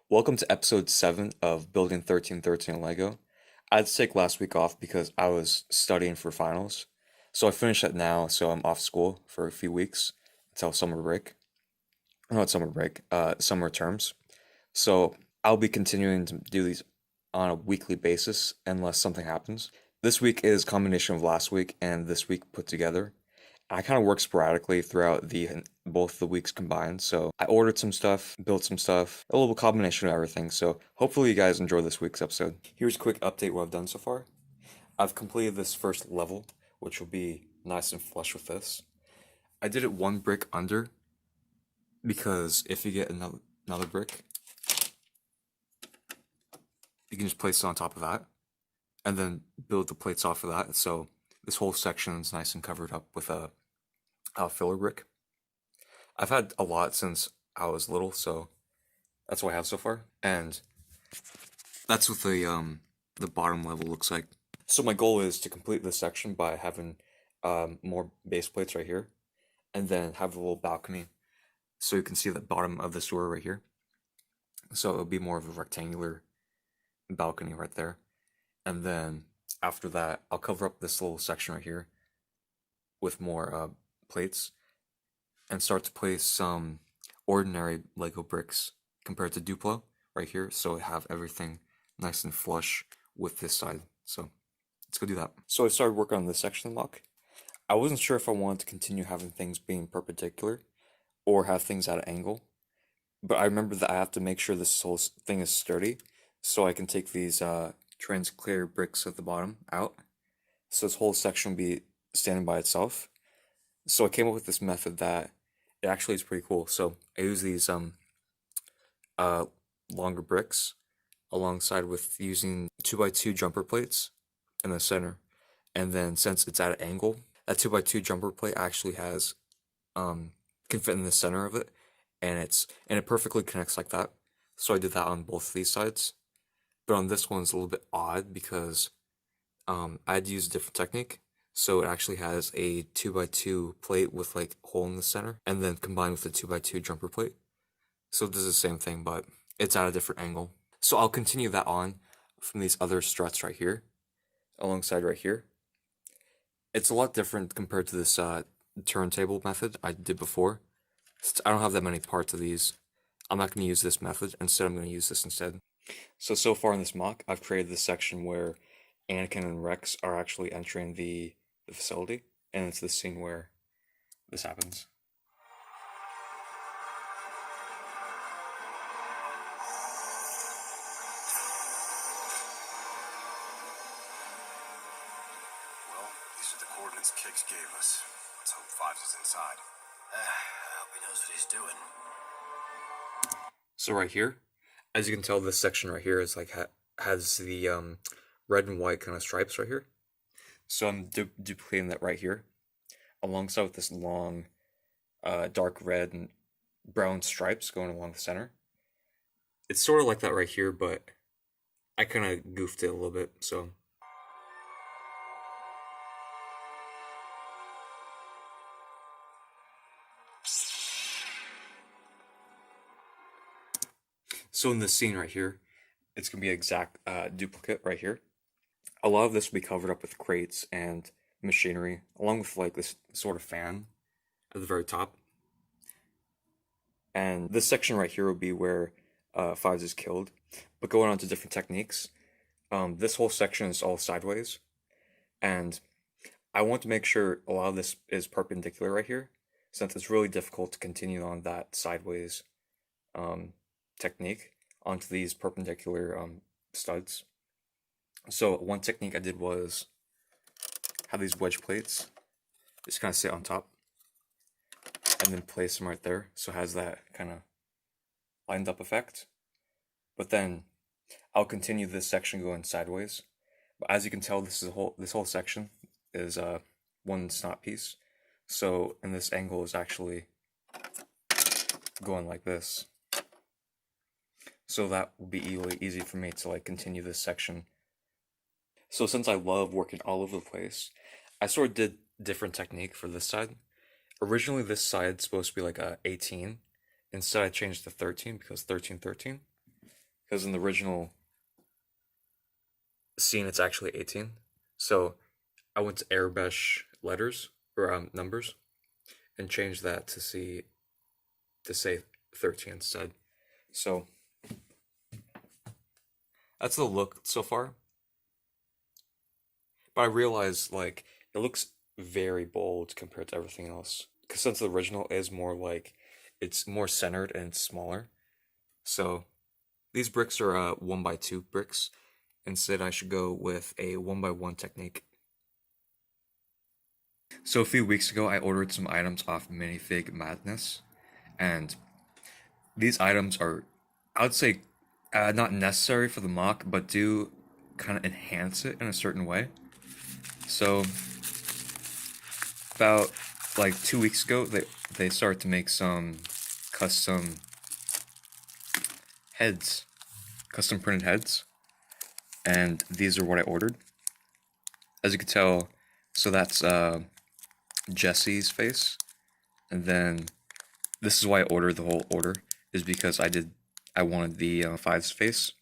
Welcome to episode 7 of Building 1313 Lego. I had to take last week off because I was studying for finals. So I finished that now, so I'm off school for a few weeks until summer break. Not summer break, summer terms. So I'll be continuing to do these on a weekly basis unless something happens. This week is a combination of last week and this week put together. I kind of work sporadically throughout the both the weeks combined. So I ordered some stuff, built some stuff, a little combination of everything. So hopefully you guys enjoy this week's episode. Here's a quick update what I've done so far. I've completed this first level, which will be nice and flush with this. I did it one brick under because if you get another brick, you can just place it on top of that and then build the plates off of that. So this whole section is nice and covered up with a filler brick. I've had a lot since I was little, so that's what I have so far. And that's what the bottom level looks like. So my goal is to complete this section by having more base plates right here, and then have a little balcony so you can see the bottom of the sewer right here. So it'll be more of a rectangular balcony right there. And then after that, I'll cover up this little section right here with more plates and start to place some ordinary Lego bricks compared to Duplo right here. So I have everything nice and flush with this side. So let's go do that. So I started working on this section of the MOC. I wasn't sure if I wanted to continue having things being perpendicular or have things at an angle, but I remember that I have to make sure this whole thing is sturdy so I can take these transclear bricks at the bottom out. So this whole section will be standing by itself. So I came up with this method that it actually is pretty cool. So I use these longer bricks alongside with using 2x2 jumper plates in the center. And then since it's at an angle, that 2x2 jumper plate actually has can fit in the center of it, and it perfectly connects like that. So I did that on both of these sides. But on this one, it's a little bit odd because I had to use a different technique. So it actually has a 2x2 plate with like a hole in the center, and then combined with the 2x2 jumper plate. So this is the same thing, but it's at a different angle. So I'll continue that on from these other struts right here, alongside right here. It's a lot different compared to this turntable method I did before. Since I don't have that many parts of these, I'm not going to use this method. Instead, I'm going to use this instead. So far in this MOC, I've created this section where Anakin and Rex are actually entering the facility, and it's the scene where this happens. Well, these are the coordinates Kix gave us. Let's hope Fives is inside. I hope he knows what he's doing. So right here, as you can tell, this section right here is like has the red and white kind of stripes right here. So I'm duplicating that right here, alongside with this long, dark red and brown stripes going along the center. It's sort of like that right here, but I kind of goofed it a little bit, so. So in this scene right here, it's going to be an exact duplicate right here. A lot of this will be covered up with crates and machinery, along with like this sort of fan at the very top. And this section right here will be where Fives is killed. But going on to different techniques, this whole section is all sideways. And I want to make sure a lot of this is perpendicular right here, since it's really difficult to continue on that sideways technique onto these perpendicular studs. So one technique I did was have these wedge plates just kind of sit on top and then place them right there, so it has that kind of lined up effect. But then I'll continue this section going sideways. But as you can tell, this whole section is one snot piece. So in this angle is actually going like this. So that will be really easy for me to like continue this section. So since I love working all over the place, I sort of did different technique for this side. Originally this side's supposed to be like a 18. Instead I changed to 13 because 13, 13. because in the original scene it's actually 18. So I went to airbrush letters or numbers and changed that to say 13 instead. So that's the look so far. But I realized like it looks very bold compared to everything else. Because since the original is more like it's more centered and smaller. So these bricks are 1x2 bricks. Instead, I should go with a 1x1 technique. So a few weeks ago, I ordered some items off Minifig Madness, and these items are, I would say, not necessary for the mock, but do kind of enhance it in a certain way. So about like 2 weeks ago, they started to make some custom heads, custom printed heads, and these are what I ordered. As you can tell, so that's Jesse's face, and then this is why I ordered the whole order, is because I wanted the Five's face,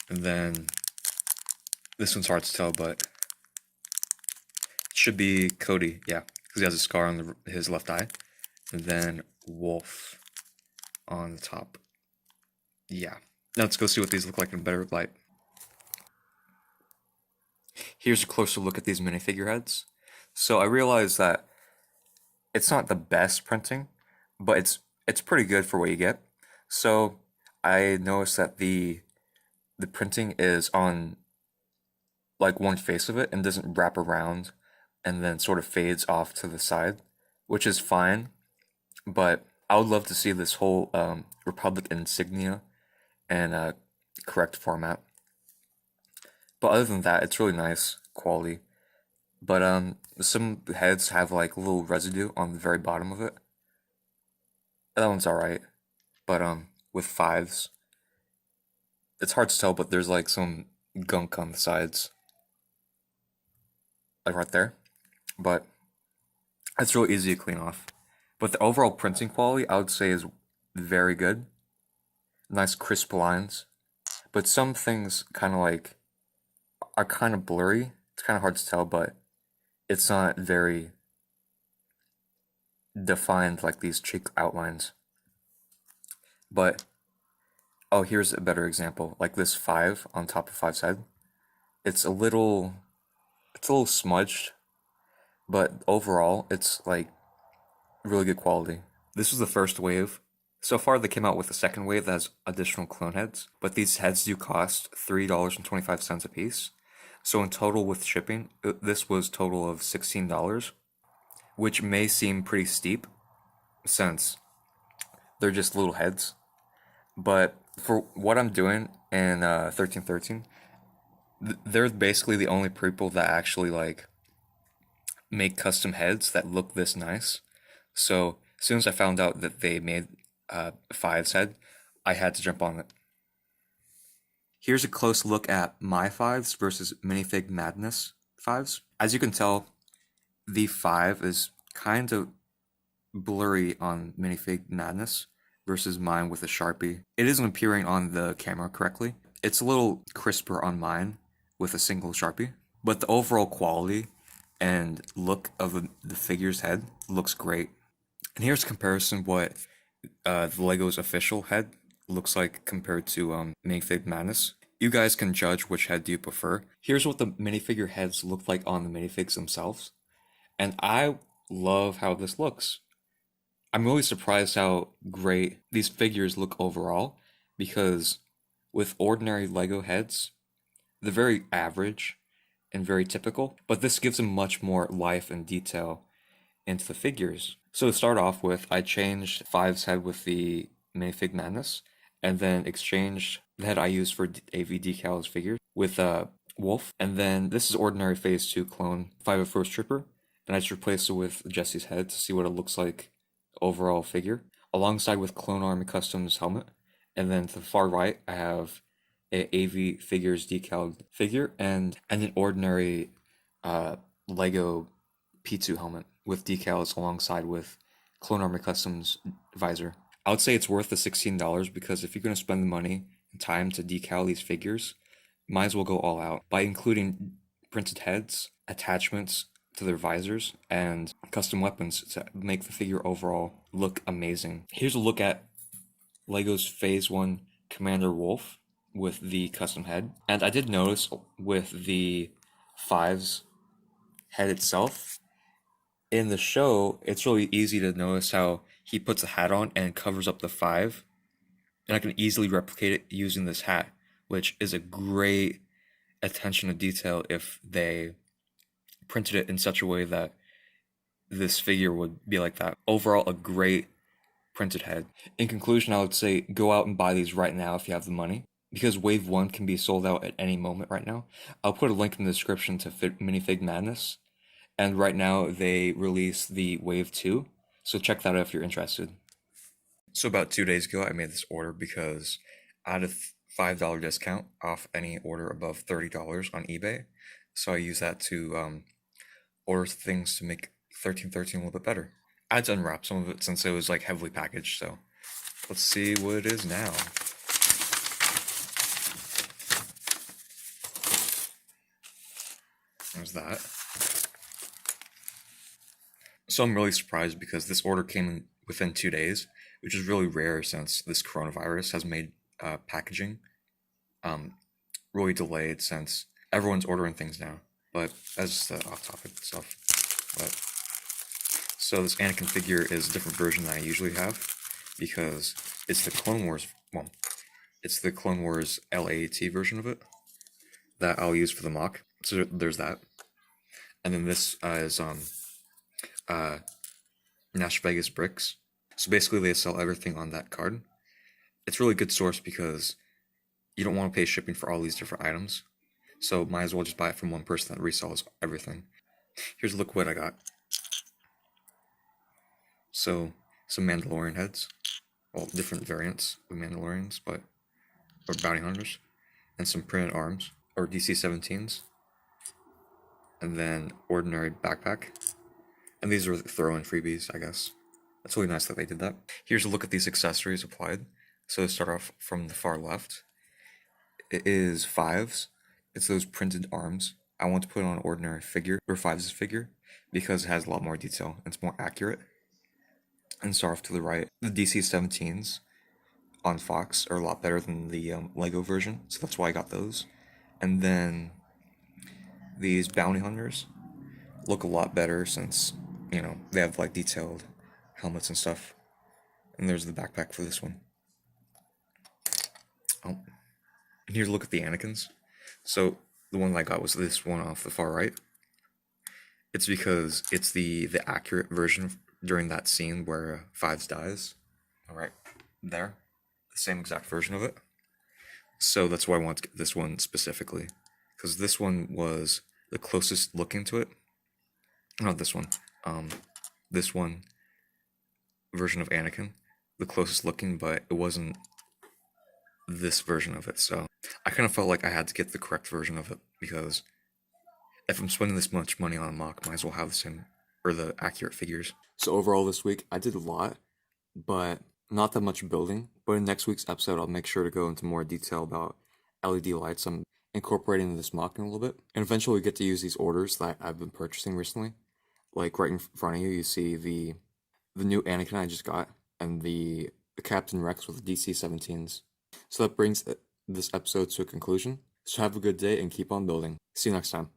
and then this one's hard to tell, but it should be Cody, yeah, because he has a scar on his left eye, and then Wolf on the top. Yeah, now let's go see what these look like in better light. Here's a closer look at these minifigure heads. So I realized that it's not the best printing, but it's pretty good for what you get. So I noticed that the printing is on like one face of it and doesn't wrap around and then sort of fades off to the side, which is fine. But I would love to see this whole Republic insignia and correct format. But other than that, it's really nice quality. But some heads have like a little residue on the very bottom of it. That one's alright. But with Fives, it's hard to tell, but there's like some gunk on the sides. Like right there. But it's really easy to clean off. But the overall printing quality, I would say, is very good. Nice crisp lines. But some things kind of like are kind of blurry. It's kind of hard to tell, but it's not very defined like these cheek outlines. But oh, here's a better example. Like this 5 on top of 5's head. It's a little smudged, but overall it's like really good quality. This was the first wave. So far they came out with a second wave that has additional clone heads, but these heads do cost $3.25 a piece. So in total with shipping, this was total of $16, which may seem pretty steep since they're just little heads. But for what I'm doing in 1313, they're basically the only people that actually like make custom heads that look this nice. So as soon as I found out that they made Five's head, I had to jump on it. Here's a close look at my Fives versus Minifig Madness Fives. As you can tell, the 5 is kind of blurry on Minifig Madness versus mine with a Sharpie. It isn't appearing on the camera correctly. It's a little crisper on mine with a single Sharpie. But the overall quality and look of the figure's head looks great. And here's a comparison what the Lego's official head looks like compared to Minifig Madness. You guys can judge which head do you prefer. Here's what the minifigure heads look like on the minifigs themselves. And I love how this looks. I'm really surprised how great these figures look overall, because with ordinary Lego heads, they're very average and very typical, but this gives them much more life and detail into the figures. So to start off with, I changed Five's head with the Minifig Madness, and then exchanged the head I used for AV Decals figures with Wolf, and then this is ordinary Phase 2 clone 501st Trooper, and I just replaced it with Jesse's head to see what it looks like overall figure, alongside with Clone Army Customs helmet, and then to the far right I have a AV Figures decal figure and an ordinary Lego P2 helmet with decals alongside with Clone Army Customs visor. I would say it's worth the $16 because if you're going to spend the money and time to decal these figures, might as well go all out by including printed heads, attachments to their visors, and custom weapons to make the figure overall look amazing. Here's a look at LEGO's Phase 1 Commander Wolf with the custom head. And I did notice with the Fives head itself, in the show, it's really easy to notice how he puts a hat on and covers up the 5. And I can easily replicate it using this hat, which is a great attention to detail if they printed it in such a way that this figure would be like that. Overall, a great printed head. In conclusion, I would say go out and buy these right now if you have the money, because Wave 1 can be sold out at any moment right now. I'll put a link in the description to Minifig Madness, and right now they release the Wave 2, so check that out if you're interested. So about 2 days ago, I made this order because I had a $5 discount off any order above $30 on eBay, so I use that to order things to make 1313 a little bit better. I had to unwrap some of it since it was like heavily packaged, so let's see what it is now. There's that. So I'm really surprised because this order came in within 2 days, which is really rare since this coronavirus has made packaging really delayed since everyone's ordering things now. But that's just off-topic stuff. But so this Anakin figure is a different version than I usually have because it's the Clone Wars. Well, it's the Clone Wars LAAT version of it that I'll use for the MOC. So there's that, and then this is Nashbegasbricks. So basically, they sell everything on that card. It's really good source because you don't want to pay shipping for all these different items. So might as well just buy it from one person that resells everything. Here's a look what I got. So some Mandalorian heads, well, different variants of Mandalorians, or bounty hunters, and some printed arms or DC-17s, and then ordinary backpack. And these are throw-in freebies, I guess. That's really nice that they did that. Here's a look at these accessories applied. So to start off from the far left, it is Fives. It's those printed arms. I want to put on an ordinary figure, or Fives' figure, because it has a lot more detail. It's more accurate. And start off to the right, the DC-17s on Fox are a lot better than the Lego version, so that's why I got those. And then these bounty hunters look a lot better since, you know, they have like detailed helmets and stuff. And there's the backpack for this one. Oh, and here's a look at the Anakins. So the one that I got was this one off the far right. It's because it's the accurate version during that scene where Fives dies. All right, there, the same exact version of it. So that's why I want to get this one specifically, because this one was the closest looking to it. Not this one. This one version of Anakin, the closest looking, but it wasn't this version of it. So I kind of felt like I had to get the correct version of it because if I'm spending this much money on a MOC, might as well have the same or the accurate figures. So overall this week I did a lot, but not that much building. But in next week's episode I'll make sure to go into more detail about LED lights I'm incorporating this MOC in a little bit. And eventually we get to use these orders that I've been purchasing recently. Like right in front of you, you see the new Anakin I just got, and the Captain Rex with the DC-17s. So that brings this episode to a conclusion. So have a good day and keep on building. See you next time.